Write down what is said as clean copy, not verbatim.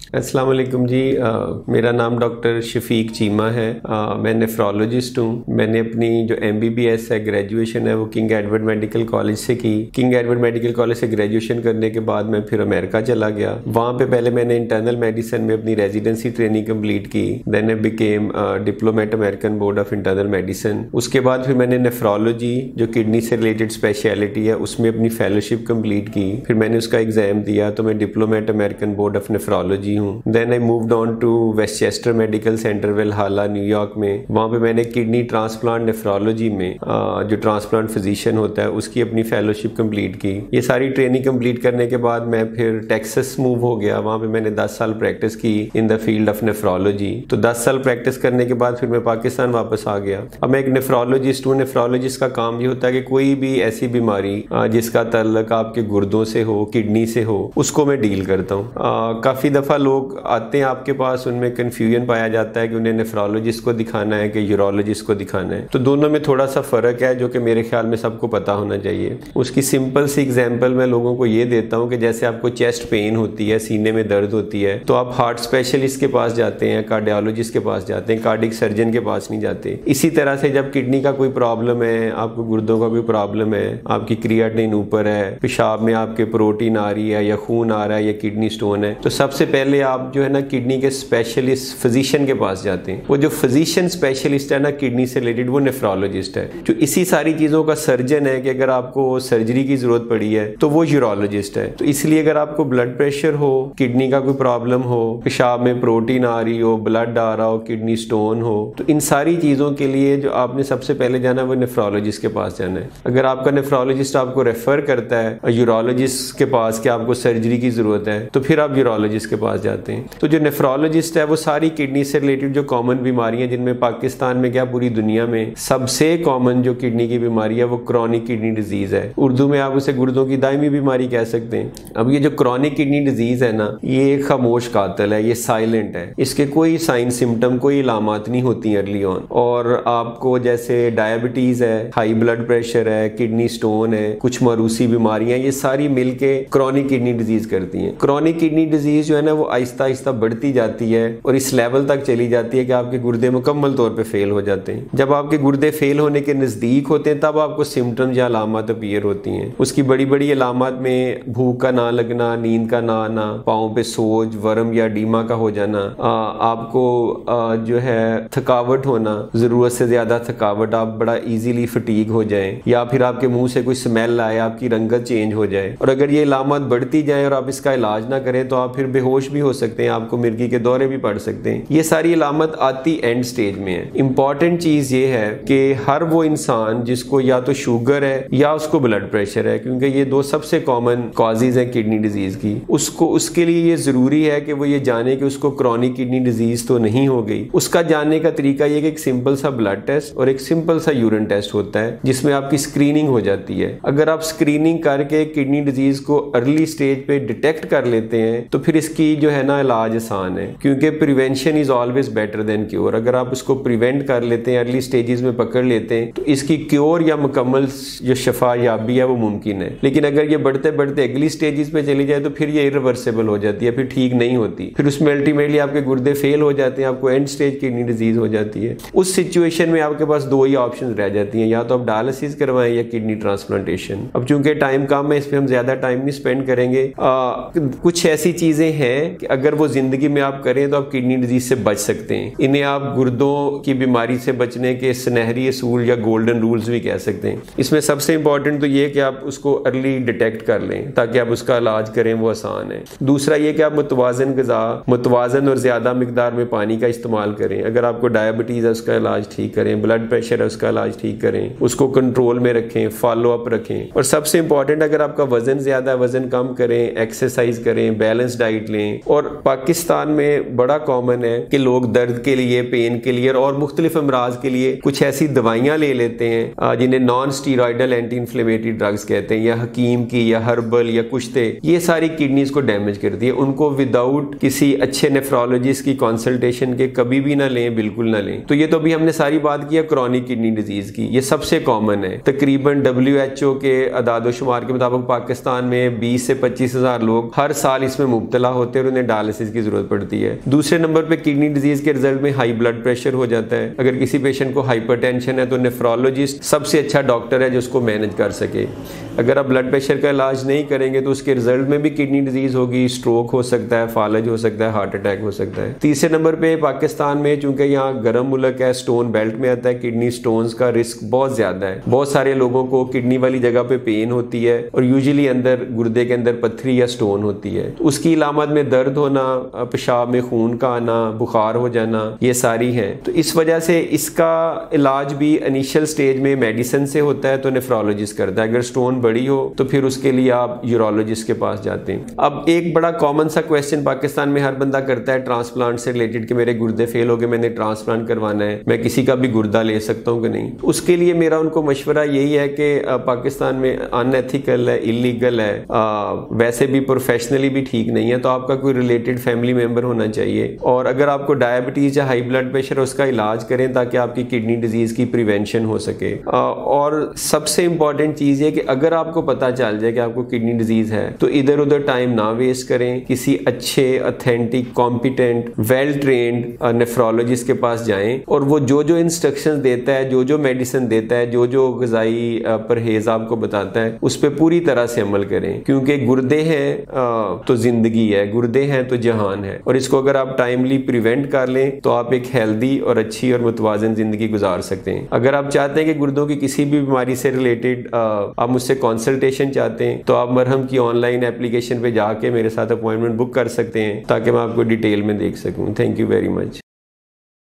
अस्सलाम वालेकुम जी। मेरा नाम डॉक्टर शफीक चीमा है। मैं नेफ्रोलॉजिस्ट हूँ। मैंने अपनी जो MBBS है, ग्रेजुएशन है, वो किंग एडवर्ड मेडिकल कॉलेज से की। किंग एडवर्ड मेडिकल कॉलेज से ग्रेजुएशन करने के बाद मैं फिर अमेरिका चला गया। वहाँ पे पहले मैंने इंटरनल मेडिसिन में अपनी रेजिडेंसी ट्रेनिंग कंप्लीट की। Then I became diplomate American board of internal medicine. उसके बाद फिर मैंने नेफ्रोलॉजी, जो किडनी से रिलेटेड स्पेशलिटी है, उसमें अपनी फेलोशिप कंप्लीट की। फिर मैंने उसका एग्जाम दिया तो मैं diplomate American board of Nephrology हूँ। Then I moved on to Westchester Medical Center Valhalla, New York में। वहाँ पे मैंने किडनी ट्रांसप्लांट नेफ्रोलॉजी में जो ट्रांसप्लांट फिजिशियन होता है उसकी अपनी फेलोशिप कंप्लीट की। ये सारी ट्रेनिंग कंप्लीट करने के बाद मैं फिर टेक्सास मूव हो गया। वहाँ पे मैंने 10 साल प्रैक्टिस की in the field of nephrology. तो 10 साल प्रैक्टिस करने के बाद फिर मैं पाकिस्तान वापस आ गया। अब मैं एक नेफ्रोलॉजिस्ट हूँ। नेफ्रोलॉजिस्ट का काम ये होता है कि कोई भी ऐसी बीमारी जिसका ताल्लुक आपके गुर्दों से हो, किडनी से हो, उसको मैं डील करता हूँ। काफ़ी दफ़ा लोग आते हैं आपके पास, उनमें कन्फ्यूजन पाया जाता है कि उन्हें नेफ्रोलॉजिस्ट को दिखाना है कि यूरोलॉजिस्ट को दिखाना है। तो दोनों में थोड़ा सा फ़र्क है जो कि मेरे ख्याल में सबको पता होना चाहिए। उसकी सिंपल सी एग्जांपल मैं लोगों को ये देता हूँ कि जैसे आपको चेस्ट पेन होती है, सीने में दर्द होती है, तो आप हार्ट स्पेशलिस्ट के पास जाते हैं, कार्डियोलॉजिस्ट के पास जाते हैं, कार्डिक सर्जन के पास नहीं जाते। इसी तरह से जब किडनी का कोई प्रॉब्लम है, आपको गुर्दों का कोई प्रॉब्लम है, आपकी क्रिएटिनिन ऊपर है, पेशाब में आपके प्रोटीन आ रही है या खून आ रहा है या किडनी स्टोन है, तो सबसे पहले आप जो है ना किडनी के स्पेशलिस्ट फिजिशियन के पास जाते हैं। वो जो फिजिशियन स्पेशलिस्ट है ना किडनी से रिलेटेड, वो नेफ्रोलॉजिस्ट है। जो इसी सारी चीजों का सर्जन है कि अगर आपको सर्जरी की जरूरत पड़ी है तो वो यूरोलॉजिस्ट है। तो इसलिए अगर आपको ब्लड प्रेशर हो, किडनी का कोई प्रॉब्लम हो, पेशाब में प्रोटीन आ रही हो, ब्लड आ रहा हो, किडनी स्टोन हो, तो इन सारी चीजों के लिए जो आपने सबसे पहले जाना है वो नेफ्रोलॉजिस्ट के पास जाना है। अगर आपका नेफ्रोलॉजिस्ट आपको रेफर करता है यूरोलॉजिस्ट के पास कि आपको सर्जरी की जरूरत है, तो फिर आप यूरोलॉजिस्ट के पास जाते हैं। तो जो नेफ्रोलॉजिस्ट है वो सारी किडनी से रिलेटेड जो कॉमन बीमारियां, जिनमें पाकिस्तान में क्या पूरी दुनिया में सबसे कॉमन जो किडनी की बीमारी है वो क्रॉनिक किडनी डिजीज है। उर्दू में आप उसे गुर्दों की दायमी बीमारी कह सकते हैं। अब ये जो क्रॉनिक किडनी डिजीज है ना, ये एक खामोश कातिल है, ये साइलेंट है। इसके कोई साइन सिम्टम, कोई इलामात नहीं होती अर्ली ऑन। और आपको जैसे डायबिटीज है, हाई ब्लड प्रेशर है, किडनी स्टोन है, कुछ मरूसी बीमारियां, ये सारी मिलके क्रॉनिक किडनी डिजीज करती हैं। क्रॉनिक किडनी डिजीज जो है ना वो आहिस्ता आहिस्ता बढ़ती जाती है और इस लेवल तक चली जाती है कि आपके गुर्दे मुकम्मल तौर पे फेल हो जाते हैं। जब आपके गुर्दे फेल होने के नजदीक होते हैं तब आपको सिम्टम्स या अलामत अपीयर होती हैं। उसकी बड़ी बड़ी अलामत में भूख का ना लगना, नींद का ना आना, पाँव पे सोज, वर्म या डीमा का हो जाना, आपको जो है थकावट होना, जरूरत से ज्यादा थकावट, आप बड़ा इजीली फटीग हो जाएं, या फिर आपके मुंह से कोई स्मेल आए, आपकी रंगत चेंज हो जाए। और अगर ये अलामत बढ़ती जाए और आप इसका इलाज ना करें तो आप फिर बेहोश भी हो सकते हैं, आपको मिर्गी के दौरे भी पड़ सकते हैं। ये सारी अलामत आती एंड स्टेज में है। इंपॉर्टेंट चीज ये है कि हर वो इंसान जिसको या तो शुगर है या उसको ब्लड प्रेशर है, क्योंकि ये दो सबसे कॉमन कॉजेज हैं किडनी डिजीज की, उसके लिए ये जरूरी है कि वो ये जाने कि उसको क्रॉनिक किडनी डिजीज तो नहीं हो गई। उसका जानने का तरीका ये कि एक सिंपल सा ब्लड टेस्ट और एक सिंपल सा यूरिन टेस्ट होता है जिसमें आपकी स्क्रीनिंग हो जाती है। अगर आप स्क्रीनिंग करके किडनी डिजीज को अर्ली स्टेज पे डिटेक्ट कर लेते हैं तो फिर इसकी जो है ना इलाज आसान है, क्योंकि prevention is always better than cure. अगर आप उसको प्रिवेंट कर लेते हैं, अर्ली स्टेजेस में पकड़ लेते हैं, तो इसकी क्योर या मुकम्मल जो शफा याबी है वो मुमकिन है। लेकिन अगर ये बढ़ते बढ़ते अगली स्टेजेस पे चली जाए तो फिर ये इरिवर्सिबल हो जाती है, फिर ठीक नहीं होती, फिर उसमें अल्टीमेटली आपके गुर्दे फेल हो जाते हैं, आपको एंड स्टेज किडनी डिजीज हो जाती है। उस सिचुएशन में आपके पास दो ही ऑप्शन रह जाती हैं, या तो आप डायलिसिस करवाएं या किडनी ट्रांसप्लांटेशन। अब चूंकि टाइम कम है, इस पर हम ज्यादा टाइम नहीं स्पेंड करेंगे। कुछ ऐसी चीजें हैं कि अगर वो जिंदगी में आप करें तो आप किडनी डिजीज से बच सकते हैं। इन्हें आप गुर्दों की बीमारी से बचने के सुनहरी असूल या गोल्डन रूल्स भी कह सकते हैं। इसमें सबसे इंपॉर्टेंट तो ये कि आप उसको अर्ली डिटेक्ट कर लें ताकि आप उसका इलाज करें, वो आसान है। दूसरा ये कि आप मुतवाजन ग़िज़ा, मुतवाजन और ज्यादा मिकदार में पानी का इस्तेमाल करें। अगर आपको डायबिटीज है उसका इलाज ठीक करें, ब्लड प्रेशर है उसका इलाज ठीक करें, उसको कंट्रोल में रखें, फॉलो अप रखें। और सबसे इंपॉर्टेंट, अगर आपका वजन ज्यादा है, वजन कम करें, एक्सरसाइज करें, बैलेंस डाइट लें। और पाकिस्तान में बड़ा कॉमन है कि लोग दर्द के लिए, पेन के लिए और मुख्तलिफ अमराज के लिए कुछ ऐसी दवाइयां ले लेते हैं जिन्हें non steroidal anti inflammatory drugs कहते हैं, या हकीम की या हर्बल या कुश्ते। ये सारी किडनीज को डैमेज करती है। उनको विदाउट किसी अच्छे नेफ्रोलॉजिस्ट की कंसल्टेशन के कभी भी ना लें, बिल्कुल ना लें। तो ये तो अभी हमने सारी बात की क्रॉनिक किडनी डिजीज की, ये सबसे कॉमन है। तकरीबन WHO के अदादो शुमार के मुताबिक पाकिस्तान में 20 से 25 हज़ार लोग हर साल इसमें मुब्तला होते हैं और इन्हें डायलिसिस की जरूरत पड़ती है। दूसरे नंबर पे किडनी डिजीज के रिजल्ट में हाई ब्लड प्रेशर हो जाता है। अगर किसी पेशेंट को हाइपरटेंशन है तो नेफ्रोलॉजिस्ट सबसे अच्छा डॉक्टर है जो उसको मैनेज कर सके। अगर आप ब्लड प्रेशर का इलाज नहीं करेंगे तो उसके रिजल्ट में भी किडनी डिजीज होगी, स्ट्रोक हो सकता है, फालज हो सकता है, हार्ट अटैक हो सकता है। तीसरे नंबर पे पाकिस्तान में, चूंकि यहाँ गर्म मुल्क है, स्टोन बेल्ट में आता है, किडनी स्टोन्स का रिस्क बहुत ज्यादा है। बहुत सारे लोगों को किडनी वाली जगह पे पेन होती है और यूजुअली अंदर गुर्दे के अंदर पत्थरी या स्टोन होती है। उसकी इलामत में दर्द होना, पेशाब में खून का आना, बुखार हो जाना, ये सारी हैं। तो इस वजह से इसका इलाज भी इनिशियल स्टेज में मेडिसिन से होता है तो नेफ्रोलॉजिस्ट करता है। अगर स्टोन बड़ी हो तो फिर उसके लिए आप यूरोलॉजिस्ट के पास जाते हैं। अब एक बड़ा कॉमन सा क्वेश्चन पाकिस्तान में हर बंदा करता है ट्रांसप्लांट से रिलेटेड कि मेरे गुर्दे फेल हो गए, मैंने ट्रांसप्लांट करवाना है, मैं किसी का भी गुर्दा ले सकता हूँ कि नहीं। उसके लिए मेरा उनको मशवरा यही है कि पाकिस्तान में अनएथिकल है, इलीगल है, वैसे भी प्रोफेशनली भी ठीक नहीं है, तो आपका कोई रिलेटेड फैमिली मेंबर होना चाहिए। और अगर आपको डायबिटीज या हाई ब्लड प्रेशर, उसका इलाज करें ताकि आपकी किडनी डिजीज की प्रिवेंशन हो सके। और सबसे इंपॉर्टेंट चीज है कि अगर आपको पता चल जाए कि आपको किडनी डिजीज है तो इधर उधर टाइम ना वेस्ट करें, किसी अच्छे, authentic, competent, well trained nephrologist के पास जाएं और वो जो जो इंस्ट्रक्शंस देता है, जो जो मेडिसिन देता है, जो जो ग़िज़ाई परहेज आपको बताता है, उस पर पूरी तरह से अमल करें। क्योंकि गुर्दे हैं तो जिंदगी है, गुर्दे हैं तो जहान है, और इसको अगर आप टाइमली प्रिवेंट कर लें तो आप एक हेल्दी और अच्छी और मुतवाज़न जिंदगी गुजार सकते हैं। अगर आप चाहते हैं कि गुर्दों की किसी भी बीमारी से रिलेटेड आप मुझसे कंसल्टेशन चाहते हैं तो आप मरहम की ऑनलाइन एप्लीकेशन पे जाके मेरे साथ अपॉइंटमेंट बुक कर सकते हैं ताकि मैं आपको डिटेल में देख सकूं। Thank you very much.